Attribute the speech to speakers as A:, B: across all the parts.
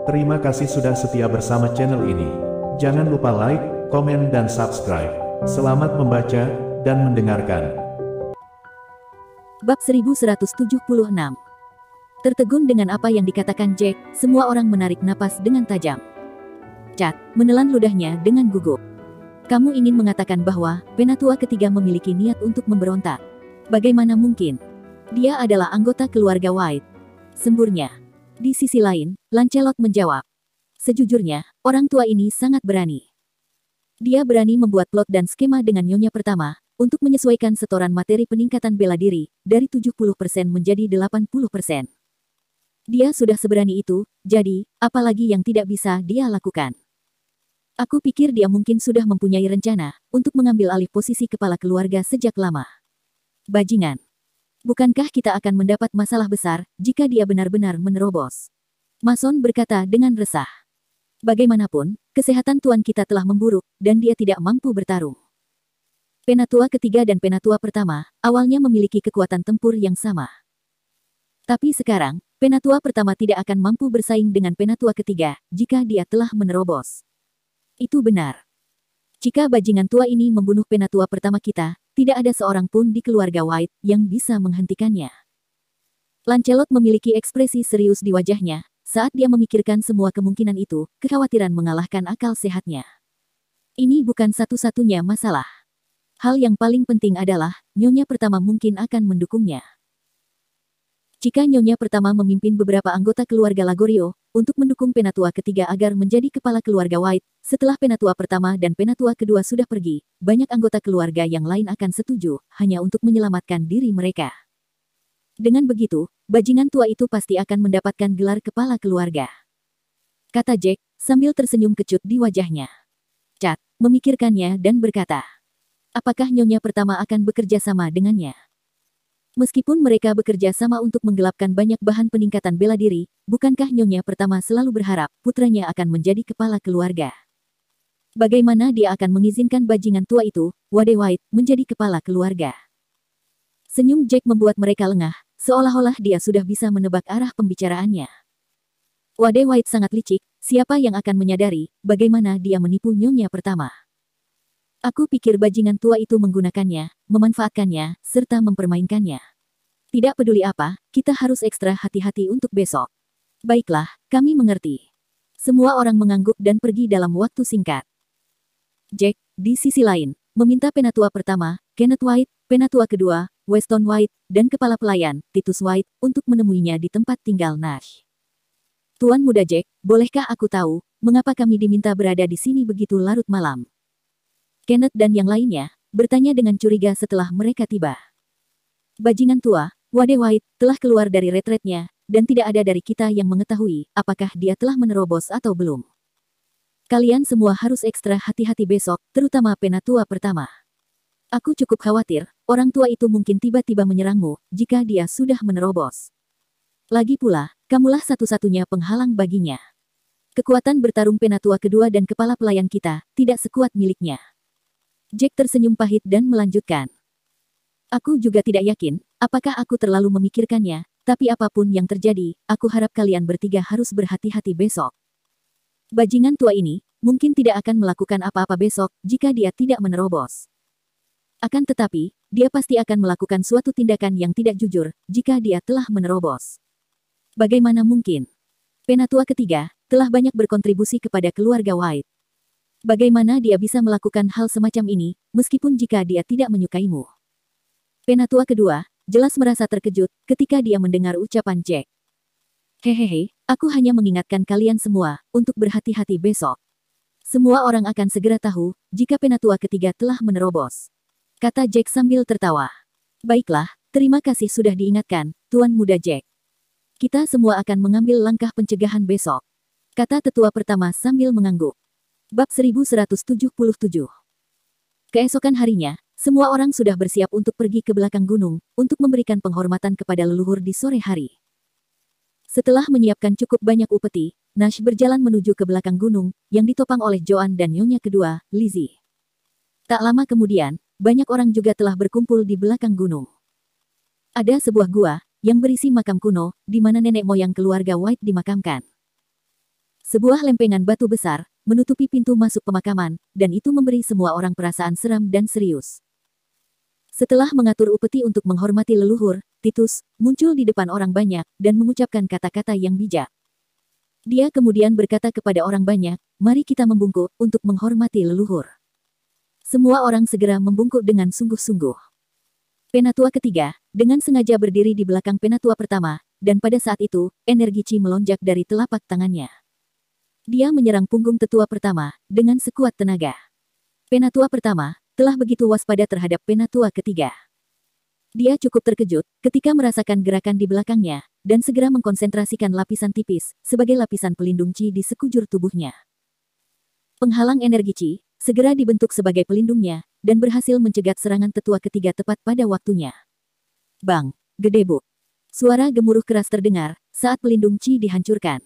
A: Terima kasih sudah setia bersama channel ini. Jangan lupa like, komen dan subscribe. Selamat membaca dan mendengarkan.
B: Bab 1176. Tertegun dengan apa yang dikatakan Jack, semua orang menarik napas dengan tajam. Cat menelan ludahnya dengan gugup. Kamu ingin mengatakan bahwa Penatua ketiga memiliki niat untuk memberontak? Bagaimana mungkin? Dia adalah anggota keluarga White. Semburnya. Di sisi lain, Lancelot menjawab. Sejujurnya, orang tua ini sangat berani. Dia berani membuat plot dan skema dengan nyonya pertama, untuk menyesuaikan setoran materi peningkatan bela diri, dari 70% menjadi 80%. Dia sudah seberani itu, jadi, apalagi yang tidak bisa dia lakukan. Aku pikir dia mungkin sudah mempunyai rencana, untuk mengambil alih posisi kepala keluarga sejak lama. Bajingan. Bukankah kita akan mendapat masalah besar, jika dia benar-benar menerobos? Mason berkata dengan resah. Bagaimanapun, kesehatan tuan kita telah memburuk, dan dia tidak mampu bertarung. Penatua ketiga dan Penatua pertama, awalnya memiliki kekuatan tempur yang sama. Tapi sekarang, Penatua pertama tidak akan mampu bersaing dengan Penatua ketiga, jika dia telah menerobos. Itu benar. Jika bajingan tua ini membunuh Penatua pertama kita, tidak ada seorang pun di keluarga White yang bisa menghentikannya. Lancelot memiliki ekspresi serius di wajahnya, saat dia memikirkan semua kemungkinan itu, kekhawatiran mengalahkan akal sehatnya. Ini bukan satu-satunya masalah. Hal yang paling penting adalah, nyonya pertama mungkin akan mendukungnya. Jika nyonya pertama memimpin beberapa anggota keluarga Lagorio, untuk mendukung Penatua ketiga agar menjadi kepala keluarga White, setelah Penatua pertama dan Penatua kedua sudah pergi, banyak anggota keluarga yang lain akan setuju, hanya untuk menyelamatkan diri mereka. Dengan begitu, bajingan tua itu pasti akan mendapatkan gelar kepala keluarga. Kata Jack, sambil tersenyum kecut di wajahnya. Cat memikirkannya dan berkata, apakah nyonya pertama akan bekerja sama dengannya? Meskipun mereka bekerja sama untuk menggelapkan banyak bahan peningkatan bela diri, bukankah nyonya pertama selalu berharap putranya akan menjadi kepala keluarga? Bagaimana dia akan mengizinkan bajingan tua itu, Wade White, menjadi kepala keluarga? Senyum Jack membuat mereka lengah, seolah-olah dia sudah bisa menebak arah pembicaraannya. Wade White sangat licik, siapa yang akan menyadari bagaimana dia menipu nyonya pertama? Aku pikir bajingan tua itu menggunakannya, memanfaatkannya, serta mempermainkannya. Tidak peduli apa, kita harus ekstra hati-hati untuk besok. Baiklah, kami mengerti. Semua orang mengangguk dan pergi dalam waktu singkat. Jack, di sisi lain, meminta Penatua pertama, Kenneth White, Penatua kedua, Weston White, dan kepala pelayan, Titus White, untuk menemuinya di tempat tinggal Nash. Tuan muda Jack, bolehkah aku tahu, mengapa kami diminta berada di sini begitu larut malam? Kenneth dan yang lainnya, bertanya dengan curiga setelah mereka tiba. Bajingan tua, Wade White, telah keluar dari retretnya, dan tidak ada dari kita yang mengetahui, apakah dia telah menerobos atau belum. Kalian semua harus ekstra hati-hati besok, terutama Penatua pertama. Aku cukup khawatir, orang tua itu mungkin tiba-tiba menyerangmu, jika dia sudah menerobos. Lagi pula, kamulah satu-satunya penghalang baginya. Kekuatan bertarung Penatua kedua dan kepala pelayan kita, tidak sekuat miliknya. Jack tersenyum pahit dan melanjutkan. Aku juga tidak yakin, apakah aku terlalu memikirkannya, tapi apapun yang terjadi, aku harap kalian bertiga harus berhati-hati besok. Bajingan tua ini, mungkin tidak akan melakukan apa-apa besok, jika dia tidak menerobos. Akan tetapi, dia pasti akan melakukan suatu tindakan yang tidak jujur, jika dia telah menerobos. Bagaimana mungkin? Penatua ketiga, telah banyak berkontribusi kepada keluarga White. Bagaimana dia bisa melakukan hal semacam ini, meskipun jika dia tidak menyukaimu? Penatua kedua, jelas merasa terkejut, ketika dia mendengar ucapan Jack. Hehehe, aku hanya mengingatkan kalian semua, untuk berhati-hati besok. Semua orang akan segera tahu, jika Penatua ketiga telah menerobos. Kata Jack sambil tertawa. Baiklah, terima kasih sudah diingatkan, Tuan Muda Jack. Kita semua akan mengambil langkah pencegahan besok. Kata tetua pertama sambil mengangguk. Bab 1177. Keesokan harinya, semua orang sudah bersiap untuk pergi ke belakang gunung, untuk memberikan penghormatan kepada leluhur di sore hari. Setelah menyiapkan cukup banyak upeti, Nash berjalan menuju ke belakang gunung, yang ditopang oleh Joan dan nyonya kedua, Lizzie. Tak lama kemudian, banyak orang juga telah berkumpul di belakang gunung. Ada sebuah gua, yang berisi makam kuno, di mana nenek moyang keluarga White dimakamkan. Sebuah lempengan batu besar menutupi pintu masuk pemakaman, dan itu memberi semua orang perasaan seram dan serius. Setelah mengatur upeti untuk menghormati leluhur, Titus muncul di depan orang banyak dan mengucapkan kata-kata yang bijak. Dia kemudian berkata kepada orang banyak, "Mari kita membungkuk untuk menghormati leluhur." Semua orang segera membungkuk dengan sungguh-sungguh. Penatua ketiga, dengan sengaja berdiri di belakang penatua pertama, dan pada saat itu, energi Qi melonjak dari telapak tangannya. Dia menyerang punggung tetua pertama, dengan sekuat tenaga. Penatua pertama telah begitu waspada terhadap penatua ketiga. Dia cukup terkejut ketika merasakan gerakan di belakangnya, dan segera mengkonsentrasikan lapisan tipis sebagai lapisan pelindung Qi di sekujur tubuhnya. Penghalang energi Qi segera dibentuk sebagai pelindungnya, dan berhasil mencegat serangan tetua ketiga tepat pada waktunya. Bang! Gedebuk! Suara gemuruh keras terdengar saat pelindung Qi dihancurkan.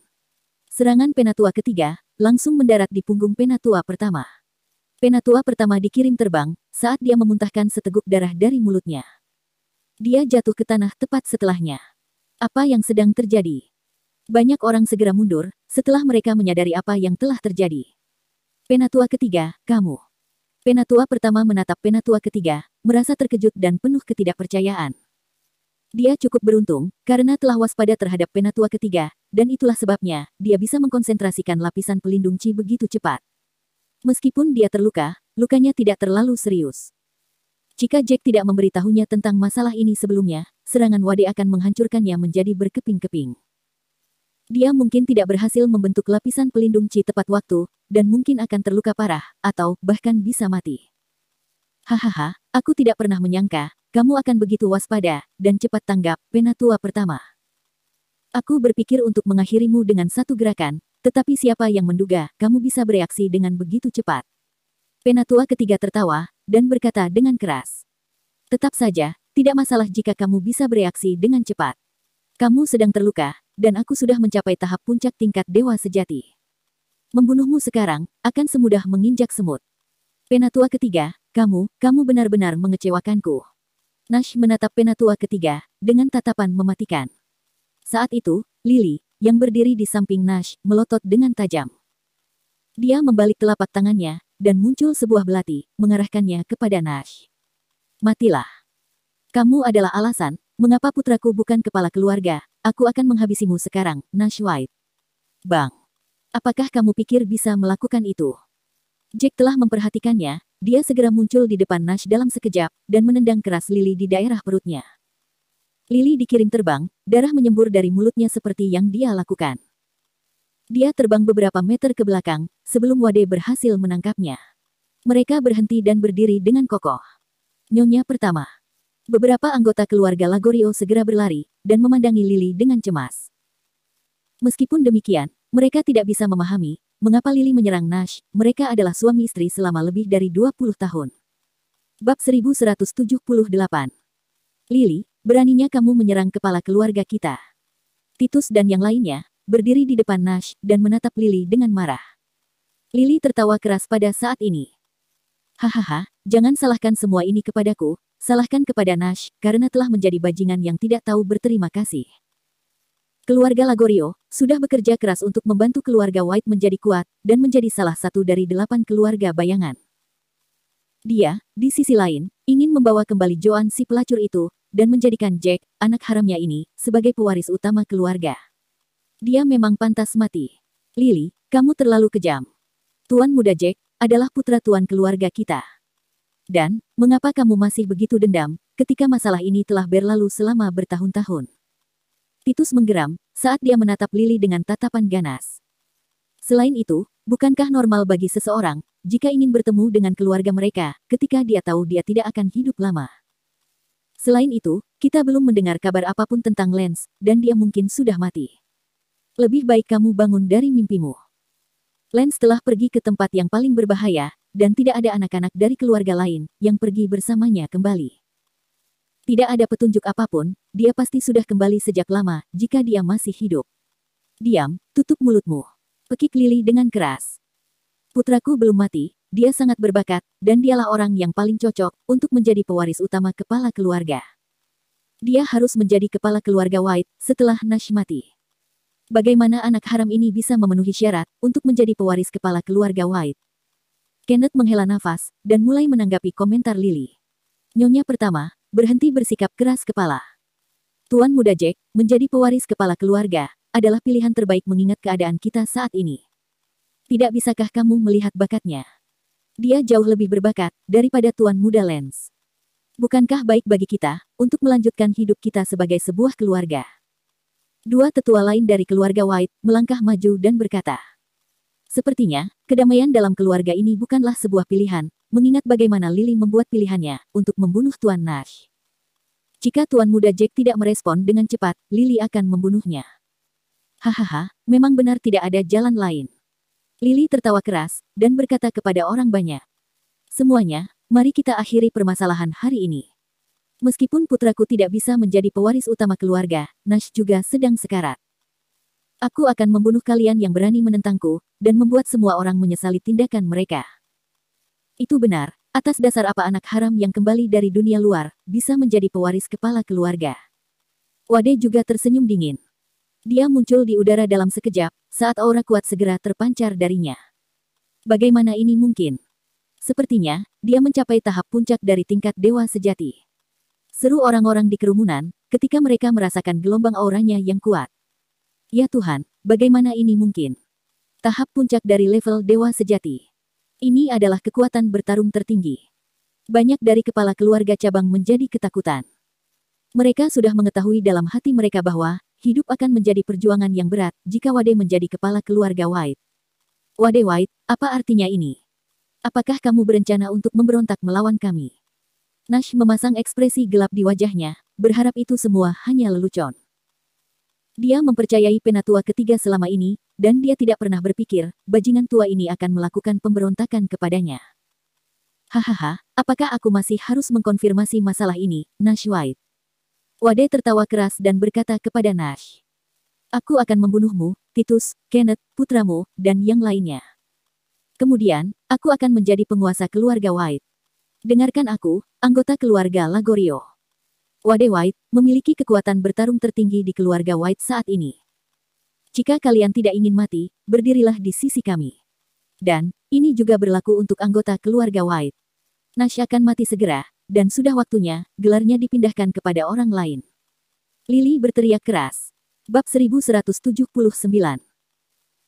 B: Serangan penatua ketiga langsung mendarat di punggung penatua pertama. Penatua pertama dikirim terbang saat dia memuntahkan seteguk darah dari mulutnya. Dia jatuh ke tanah tepat setelahnya. Apa yang sedang terjadi? Banyak orang segera mundur setelah mereka menyadari apa yang telah terjadi. Penatua ketiga, kamu. Penatua pertama menatap penatua ketiga, merasa terkejut dan penuh ketidakpercayaan. Dia cukup beruntung karena telah waspada terhadap penatua ketiga, dan itulah sebabnya dia bisa mengkonsentrasikan lapisan pelindung Qi begitu cepat. Meskipun dia terluka, lukanya tidak terlalu serius. Jika Jack tidak memberitahunya tentang masalah ini sebelumnya, serangan Wade akan menghancurkannya menjadi berkeping-keping. Dia mungkin tidak berhasil membentuk lapisan pelindung Qi tepat waktu, dan mungkin akan terluka parah, atau bahkan bisa mati. Hahaha, aku tidak pernah menyangka, kamu akan begitu waspada, dan cepat tanggap, penatua pertama. Aku berpikir untuk mengakhirimu dengan satu gerakan, tetapi siapa yang menduga, kamu bisa bereaksi dengan begitu cepat. Penatua ketiga tertawa, dan berkata dengan keras. Tetap saja, tidak masalah jika kamu bisa bereaksi dengan cepat. Kamu sedang terluka, dan aku sudah mencapai tahap puncak tingkat dewa sejati. Membunuhmu sekarang, akan semudah menginjak semut. Penatua ketiga, kamu benar-benar mengecewakanku. Nash menatap penatua ketiga, dengan tatapan mematikan. Saat itu, Lily, yang berdiri di samping Nash, melotot dengan tajam. Dia membalik telapak tangannya, dan muncul sebuah belati, mengarahkannya kepada Nash. Matilah. Kamu adalah alasan, mengapa putraku bukan kepala keluarga, aku akan menghabisimu sekarang, Nash White. Bang! Apakah kamu pikir bisa melakukan itu? Jack telah memperhatikannya, dia segera muncul di depan Nash dalam sekejap, dan menendang keras Lily di daerah perutnya. Lily dikirim terbang, darah menyembur dari mulutnya seperti yang dia lakukan. Dia terbang beberapa meter ke belakang, sebelum Wade berhasil menangkapnya. Mereka berhenti dan berdiri dengan kokoh. Nyonya pertama. Beberapa anggota keluarga Lagorio segera berlari, dan memandangi Lily dengan cemas. Meskipun demikian, mereka tidak bisa memahami, mengapa Lily menyerang Nash, mereka adalah suami istri selama lebih dari 20 tahun. Bab 1178. Lily, beraninya kamu menyerang kepala keluarga kita. Titus dan yang lainnya berdiri di depan Nash, dan menatap Lily dengan marah. Lily tertawa keras pada saat ini. Hahaha, jangan salahkan semua ini kepadaku, salahkan kepada Nash, karena telah menjadi bajingan yang tidak tahu berterima kasih. Keluarga Lagorio sudah bekerja keras untuk membantu keluarga White menjadi kuat, dan menjadi salah satu dari 8 keluarga bayangan. Dia, di sisi lain, ingin membawa kembali Joan si pelacur itu, dan menjadikan Jack, anak haramnya ini, sebagai pewaris utama keluarga. Dia memang pantas mati. Lily, kamu terlalu kejam. Tuan muda Jack adalah putra tuan keluarga kita. Dan, mengapa kamu masih begitu dendam, ketika masalah ini telah berlalu selama bertahun-tahun? Titus menggeram, saat dia menatap Lily dengan tatapan ganas. Selain itu, bukankah normal bagi seseorang, jika ingin bertemu dengan keluarga mereka, ketika dia tahu dia tidak akan hidup lama? Selain itu, kita belum mendengar kabar apapun tentang Lance, dan dia mungkin sudah mati. Lebih baik kamu bangun dari mimpimu. Lance telah pergi ke tempat yang paling berbahaya, dan tidak ada anak-anak dari keluarga lain yang pergi bersamanya kembali. Tidak ada petunjuk apapun, dia pasti sudah kembali sejak lama, jika dia masih hidup. Diam, tutup mulutmu. Pekik Lily dengan keras. Putraku belum mati, dia sangat berbakat, dan dialah orang yang paling cocok untuk menjadi pewaris utama kepala keluarga. Dia harus menjadi kepala keluarga White setelah Nash mati. Bagaimana anak haram ini bisa memenuhi syarat untuk menjadi pewaris kepala keluarga White? Kenneth menghela nafas dan mulai menanggapi komentar Lily. Nyonya pertama, berhenti bersikap keras kepala. Tuan Muda Jack, menjadi pewaris kepala keluarga, adalah pilihan terbaik mengingat keadaan kita saat ini. Tidak bisakah kamu melihat bakatnya? Dia jauh lebih berbakat daripada Tuan Muda Lance. Bukankah baik bagi kita untuk melanjutkan hidup kita sebagai sebuah keluarga? Dua tetua lain dari keluarga White melangkah maju dan berkata, sepertinya, kedamaian dalam keluarga ini bukanlah sebuah pilihan, mengingat bagaimana Lily membuat pilihannya untuk membunuh Tuan Nash. Jika Tuan Muda Jack tidak merespon dengan cepat, Lily akan membunuhnya. Hahaha, memang benar tidak ada jalan lain. Lily tertawa keras dan berkata kepada orang banyak. Semuanya, mari kita akhiri permasalahan hari ini. Meskipun putraku tidak bisa menjadi pewaris utama keluarga, Nash juga sedang sekarat. Aku akan membunuh kalian yang berani menentangku, dan membuat semua orang menyesali tindakan mereka. Itu benar, atas dasar apa anak haram yang kembali dari dunia luar, bisa menjadi pewaris kepala keluarga. Wade juga tersenyum dingin. Dia muncul di udara dalam sekejap, saat aura kuat segera terpancar darinya. Bagaimana ini mungkin? Sepertinya, dia mencapai tahap puncak dari tingkat dewa sejati. Seru orang-orang di kerumunan, ketika mereka merasakan gelombang auranya yang kuat. Ya Tuhan, bagaimana ini mungkin? Tahap puncak dari level dewa sejati. Ini adalah kekuatan bertarung tertinggi. Banyak dari kepala keluarga cabang menjadi ketakutan. Mereka sudah mengetahui dalam hati mereka bahwa, hidup akan menjadi perjuangan yang berat, jika Wade menjadi kepala keluarga White. Wade White, apa artinya ini? Apakah kamu berencana untuk memberontak melawan kami? Nash memasang ekspresi gelap di wajahnya, berharap itu semua hanya lelucon. Dia mempercayai penatua ketiga selama ini, dan dia tidak pernah berpikir, bajingan tua ini akan melakukan pemberontakan kepadanya. Hahaha, apakah aku masih harus mengkonfirmasi masalah ini, Nash White? Wade tertawa keras dan berkata kepada Nash. Aku akan membunuhmu, Titus, Kenneth, putramu, dan yang lainnya. Kemudian, aku akan menjadi penguasa keluarga White. Dengarkan aku, anggota keluarga Lagorio. Wade White memiliki kekuatan bertarung tertinggi di keluarga White saat ini. Jika kalian tidak ingin mati, berdirilah di sisi kami. Dan, ini juga berlaku untuk anggota keluarga White. Nash akan mati segera, dan sudah waktunya, gelarnya dipindahkan kepada orang lain. Lily berteriak keras. Bab 1179.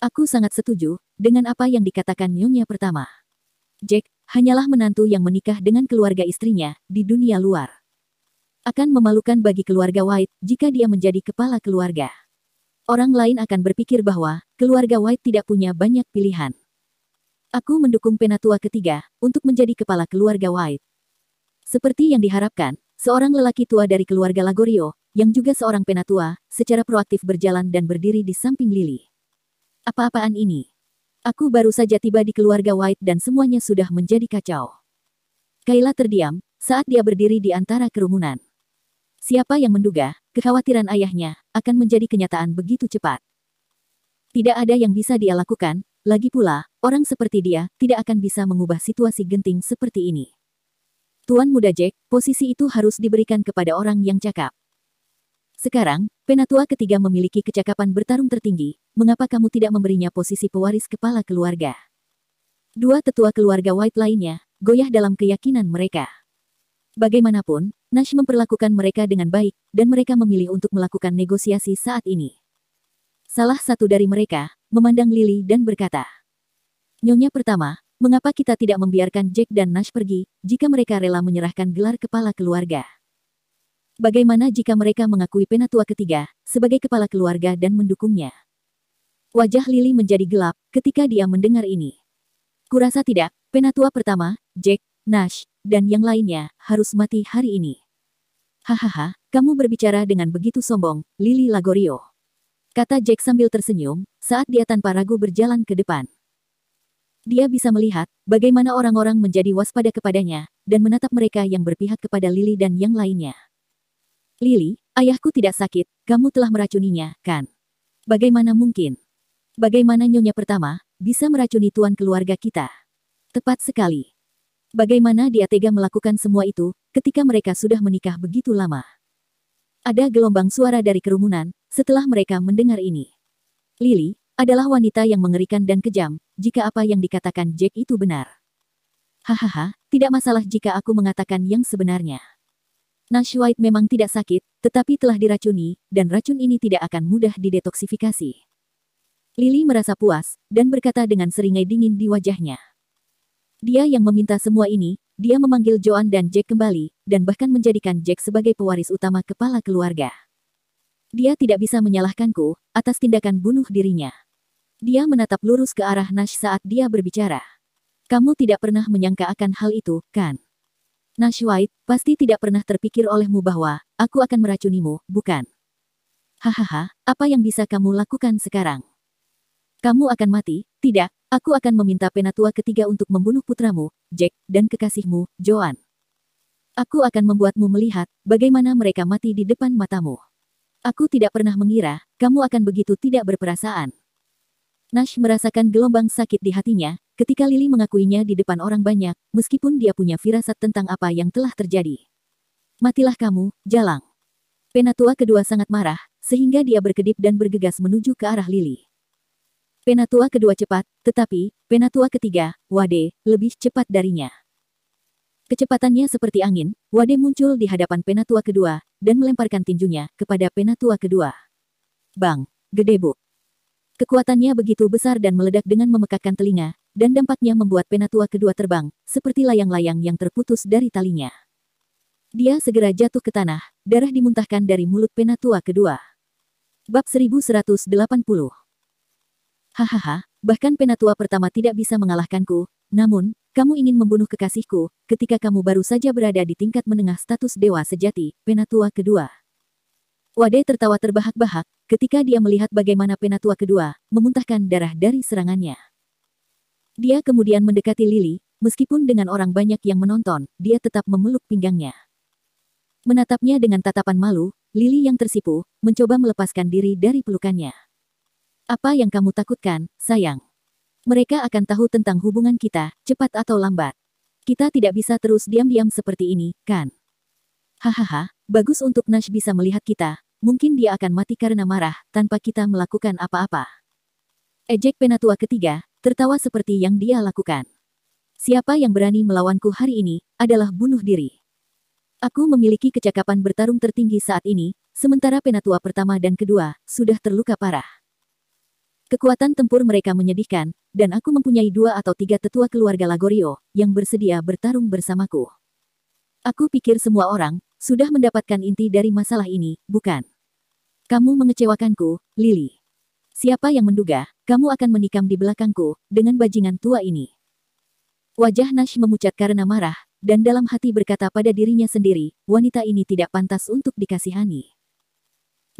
B: Aku sangat setuju dengan apa yang dikatakan Nyonya pertama. Jack hanyalah menantu yang menikah dengan keluarga istrinya di dunia luar. Akan memalukan bagi keluarga White jika dia menjadi kepala keluarga. Orang lain akan berpikir bahwa keluarga White tidak punya banyak pilihan. Aku mendukung penatua ketiga untuk menjadi kepala keluarga White. Seperti yang diharapkan, seorang lelaki tua dari keluarga Lagorio, yang juga seorang penatua, secara proaktif berjalan dan berdiri di samping Lily. Apa-apaan ini? Aku baru saja tiba di keluarga White dan semuanya sudah menjadi kacau. Kayla terdiam saat dia berdiri di antara kerumunan. Siapa yang menduga kekhawatiran ayahnya akan menjadi kenyataan begitu cepat? Tidak ada yang bisa dia lakukan, lagi pula, orang seperti dia tidak akan bisa mengubah situasi genting seperti ini. Tuan Muda Jack, posisi itu harus diberikan kepada orang yang cakap. Sekarang, penatua ketiga memiliki kecakapan bertarung tertinggi, mengapa kamu tidak memberinya posisi pewaris kepala keluarga? Dua tetua keluarga White lainnya, goyah dalam keyakinan mereka. Bagaimanapun, Nash memperlakukan mereka dengan baik, dan mereka memilih untuk melakukan negosiasi saat ini. Salah satu dari mereka, memandang Lily dan berkata, Nyonya pertama, mengapa kita tidak membiarkan Jack dan Nash pergi, jika mereka rela menyerahkan gelar kepala keluarga? Bagaimana jika mereka mengakui penatua ketiga sebagai kepala keluarga dan mendukungnya? Wajah Lily menjadi gelap ketika dia mendengar ini. Kurasa tidak, penatua pertama, Jack, Nash, dan yang lainnya harus mati hari ini. Hahaha, kamu berbicara dengan begitu sombong, Lily Lagorio. Kata Jack sambil tersenyum saat dia tanpa ragu berjalan ke depan. Dia bisa melihat bagaimana orang-orang menjadi waspada kepadanya dan menatap mereka yang berpihak kepada Lily dan yang lainnya. Lily, ayahku tidak sakit, kamu telah meracuninya, kan? Bagaimana mungkin? Bagaimana Nyonya pertama bisa meracuni tuan keluarga kita? Tepat sekali. Bagaimana dia tega melakukan semua itu ketika mereka sudah menikah begitu lama? Ada gelombang suara dari kerumunan setelah mereka mendengar ini. Lily adalah wanita yang mengerikan dan kejam, jika apa yang dikatakan Jack itu benar. Hahaha, tidak masalah jika aku mengatakan yang sebenarnya. Nash White memang tidak sakit, tetapi telah diracuni, dan racun ini tidak akan mudah didetoksifikasi. Lily merasa puas, dan berkata dengan seringai dingin di wajahnya. Dia yang meminta semua ini, dia memanggil Joan dan Jack kembali, dan bahkan menjadikan Jack sebagai pewaris utama kepala keluarga. Dia tidak bisa menyalahkanku atas tindakan bunuh dirinya. Dia menatap lurus ke arah Nash saat dia berbicara. Kamu tidak pernah menyangka akan hal itu, kan? Nash White, pasti tidak pernah terpikir olehmu bahwa aku akan meracunimu, bukan? Hahaha, apa yang bisa kamu lakukan sekarang? Kamu akan mati, tidak, aku akan meminta penatua ketiga untuk membunuh putramu, Jack, dan kekasihmu, Joan. Aku akan membuatmu melihat bagaimana mereka mati di depan matamu. Aku tidak pernah mengira kamu akan begitu tidak berperasaan. Nash merasakan gelombang sakit di hatinya ketika Lily mengakuinya di depan orang banyak, meskipun dia punya firasat tentang apa yang telah terjadi. Matilah kamu, Jalang. Penatua kedua sangat marah, sehingga dia berkedip dan bergegas menuju ke arah Lily. Penatua kedua cepat, tetapi penatua ketiga, Wade, lebih cepat darinya. Kecepatannya seperti angin, Wade muncul di hadapan penatua kedua, dan melemparkan tinjunya kepada penatua kedua. Bang! Gedebuk! Kekuatannya begitu besar dan meledak dengan memekakkan telinga, dan dampaknya membuat penatua kedua terbang, seperti layang-layang yang terputus dari talinya. Dia segera jatuh ke tanah, darah dimuntahkan dari mulut penatua kedua. Bab 1180. Hahaha, bahkan penatua pertama tidak bisa mengalahkanku, namun, kamu ingin membunuh kekasihku, ketika kamu baru saja berada di tingkat menengah status dewa sejati, penatua kedua. Wade tertawa terbahak-bahak, ketika dia melihat bagaimana penatua kedua, memuntahkan darah dari serangannya. Dia kemudian mendekati Lily, meskipun dengan orang banyak yang menonton, dia tetap memeluk pinggangnya. Menatapnya dengan tatapan malu, Lily yang tersipu, mencoba melepaskan diri dari pelukannya. Apa yang kamu takutkan, sayang? Mereka akan tahu tentang hubungan kita, cepat atau lambat. Kita tidak bisa terus diam-diam seperti ini, kan? Hahaha, bagus untuk Nash bisa melihat kita, mungkin dia akan mati karena marah, tanpa kita melakukan apa-apa. Ejek penatua ketiga, tertawa seperti yang dia lakukan. Siapa yang berani melawanku hari ini, adalah bunuh diri. Aku memiliki kecakapan bertarung tertinggi saat ini, sementara penatua pertama dan kedua, sudah terluka parah. Kekuatan tempur mereka menyedihkan, dan aku mempunyai 2 atau 3 tetua keluarga Lagorio, yang bersedia bertarung bersamaku. Aku pikir semua orang, sudah mendapatkan inti dari masalah ini, bukan? Kamu mengecewakanku, Lily. Siapa yang menduga, kamu akan menikam di belakangku, dengan bajingan tua ini? Wajah Nash memucat karena marah, dan dalam hati berkata pada dirinya sendiri, wanita ini tidak pantas untuk dikasihani.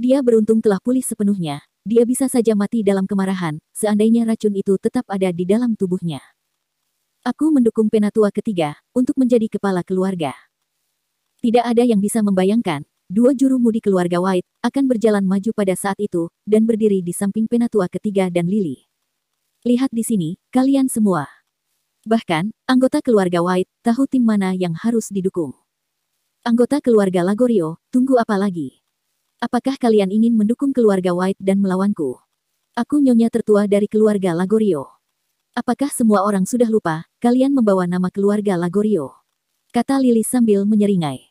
B: Dia beruntung telah pulih sepenuhnya. Dia bisa saja mati dalam kemarahan, seandainya racun itu tetap ada di dalam tubuhnya. Aku mendukung penatua ketiga, untuk menjadi kepala keluarga. Tidak ada yang bisa membayangkan, 2 juru mudi keluarga White, akan berjalan maju pada saat itu, dan berdiri di samping penatua ketiga dan Lily. Lihat di sini, kalian semua. Bahkan, anggota keluarga White, tahu tim mana yang harus didukung. Anggota keluarga Lagorio, tunggu apa lagi? Apakah kalian ingin mendukung keluarga White dan melawanku? Aku nyonya tertua dari keluarga Lagorio. Apakah semua orang sudah lupa, kalian membawa nama keluarga Lagorio? Kata Lily sambil menyeringai.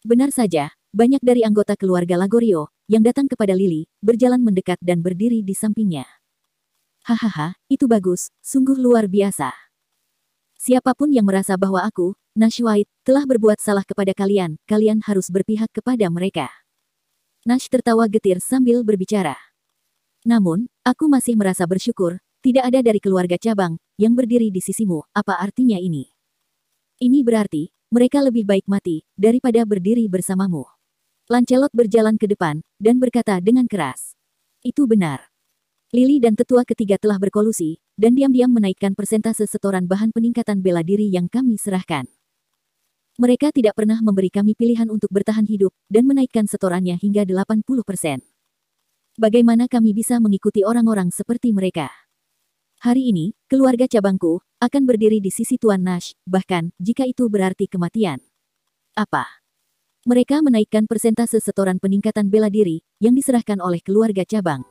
B: Benar saja, banyak dari anggota keluarga Lagorio, yang datang kepada Lily, berjalan mendekat dan berdiri di sampingnya. Hahaha, itu bagus, sungguh luar biasa. Siapapun yang merasa bahwa aku, Nash White, telah berbuat salah kepada kalian, kalian harus berpihak kepada mereka. Nash tertawa getir sambil berbicara. Namun, aku masih merasa bersyukur, tidak ada dari keluarga cabang, yang berdiri di sisimu, apa artinya ini? Ini berarti, mereka lebih baik mati, daripada berdiri bersamamu. Lancelot berjalan ke depan, dan berkata dengan keras. Itu benar. Lily dan tetua ketiga telah berkolusi, dan diam-diam menaikkan persentase setoran bahan peningkatan bela diri yang kami serahkan. Mereka tidak pernah memberi kami pilihan untuk bertahan hidup, dan menaikkan setorannya hingga 80%. Bagaimana kami bisa mengikuti orang-orang seperti mereka? Hari ini, keluarga cabangku, akan berdiri di sisi Tuan Nash, bahkan, jika itu berarti kematian. Apa? Mereka menaikkan persentase setoran peningkatan bela diri, yang diserahkan oleh keluarga cabang.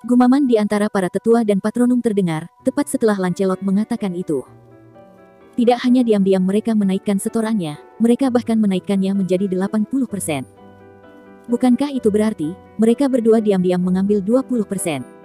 B: Gumaman di antara para tetua dan patronum terdengar, tepat setelah Lancelot mengatakan itu. Tidak hanya diam-diam mereka menaikkan setorannya, mereka bahkan menaikkannya menjadi 80%. Bukankah itu berarti, mereka berdua diam-diam mengambil 20%?